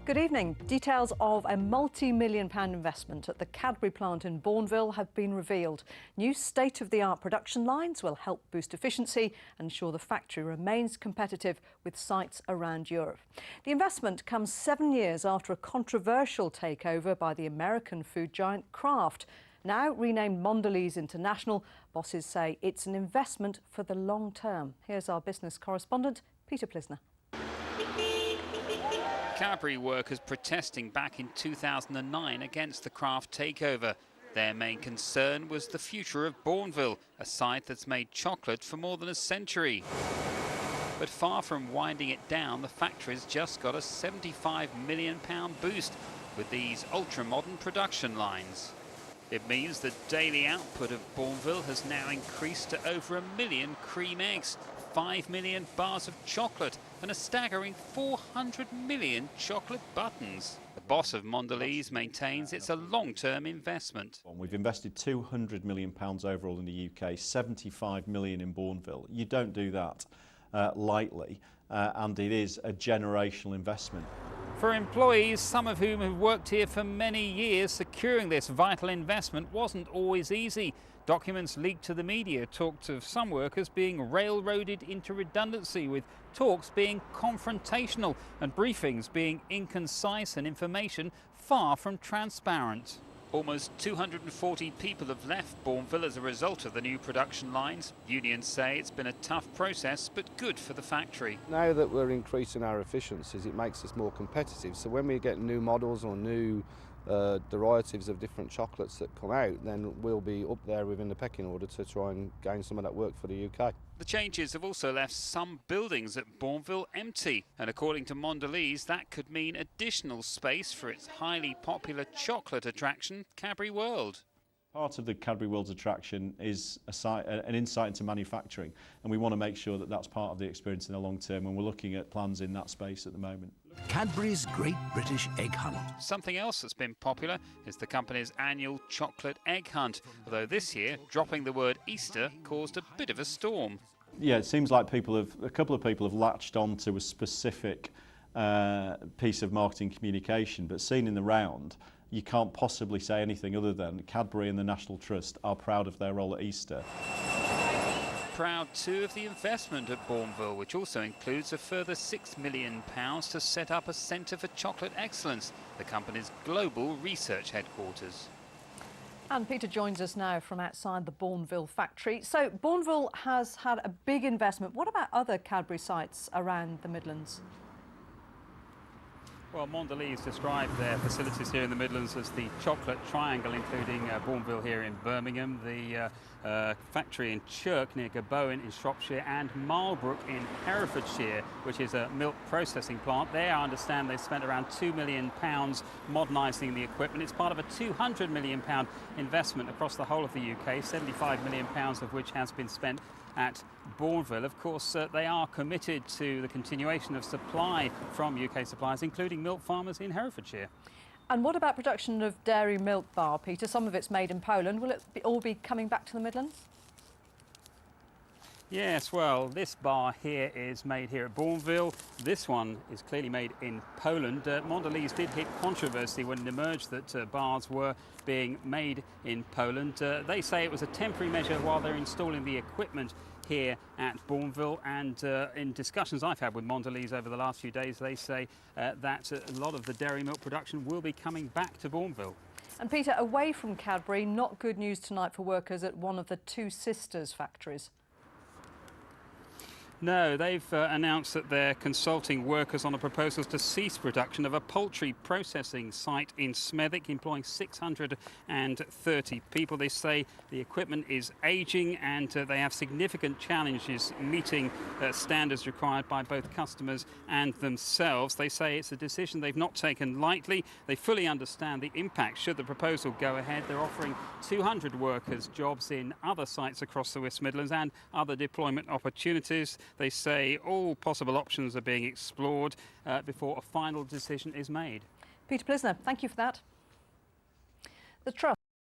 Good evening. Details of a multi-million-pound investment at the Cadbury plant in Bourneville have been revealed. New state-of-the-art production lines will help boost efficiency and ensure the factory remains competitive with sites around Europe. The investment comes 7 years after a controversial takeover by the American food giant Kraft. Now renamed Mondelez International, bosses say it's an investment for the long term. Here's our business correspondent, Peter Plisner. Cadbury workers protesting back in 2009 against the Kraft takeover. Their main concern was the future of Bourneville, a site that's made chocolate for more than a century. But far from winding it down, the factory's just got a £75 million boost with these ultra-modern production lines. It means the daily output of Bourneville has now increased to over 1 million cream eggs, 5 million bars of chocolate and a staggering 400 million chocolate buttons. The boss of Mondelez maintains it's a long-term investment. We've invested £200 million overall in the UK, 75 million in Bourneville. You don't do that lightly, and it is a generational investment. For employees, some of whom have worked here for many years, securing this vital investment wasn't always easy. Documents leaked to the media talked of some workers being railroaded into redundancy, with talks being confrontational and briefings being inconcise and information far from transparent. Almost 240 people have left Bourneville as a result of the new production lines. Unions say it's been a tough process, but good for the factory. Now that we're increasing our efficiencies, it makes us more competitive. So when we get new models or new derivatives of different chocolates that come out, then we'll be up there within the pecking order to try and gain some of that work for the UK. The changes have also left some buildings at Bourneville empty, and according to Mondelez, that could mean additional space for its highly popular chocolate attraction, Cadbury World. Part of the Cadbury World's attraction is an insight into manufacturing, and we want to make sure that that's part of the experience in the long term, and we're looking at plans in that space at the moment. Cadbury's Great British Egg Hunt. Something else that's been popular is the company's annual chocolate egg hunt, although this year dropping the word Easter caused a bit of a storm. Yeah, it seems like a couple of people have latched on to a specific piece of marketing communication, but seen in the round, you can't possibly say anything other than Cadbury and the National Trust are proud of their role at Easter. Proud too of the investment at Bourneville, which also includes a further £6 million to set up a centre for chocolate excellence, the company's global research headquarters. And Peter joins us now from outside the Bourneville factory. So Bourneville has had a big investment. What about other Cadbury sites around the Midlands? Well, Mondelez described their facilities here in the Midlands as the chocolate triangle, including Bourneville here in Birmingham, the factory in Chirk near Gabowen in Shropshire, and Marlbrook in Herefordshire, which is a milk processing plant. There, I understand they've spent around £2 million modernising the equipment. It's part of a £200 million investment across the whole of the UK, £75 million of which has been spent at Bourneville. Of course, they are committed to the continuation of supply from UK suppliers, including milk farmers in Herefordshire. And what about production of dairy milk bar, Peter? Some of it's made in Poland. Will it all be coming back to the Midlands? Yes, well, this bar here is made here at Bourneville. This one is clearly made in Poland. Mondelez did hit controversy when it emerged that bars were being made in Poland. They say it was a temporary measure while they're installing the equipment here at Bourneville, and in discussions I've had with Mondelez over the last few days, they say that a lot of the dairy milk production will be coming back to Bourneville. And Peter, away from Cadbury, not good news tonight for workers at one of the two sisters factories. No, they've announced that they're consulting workers on the proposals to cease production of a poultry processing site in Smethwick, employing 630 people. They say the equipment is ageing and they have significant challenges meeting standards required by both customers and themselves. They say it's a decision they've not taken lightly. They fully understand the impact should the proposal go ahead. They're offering 200 workers jobs in other sites across the West Midlands and other deployment opportunities. They say all possible options are being explored before a final decision is made. Peter Plisner, thank you for that. The Trust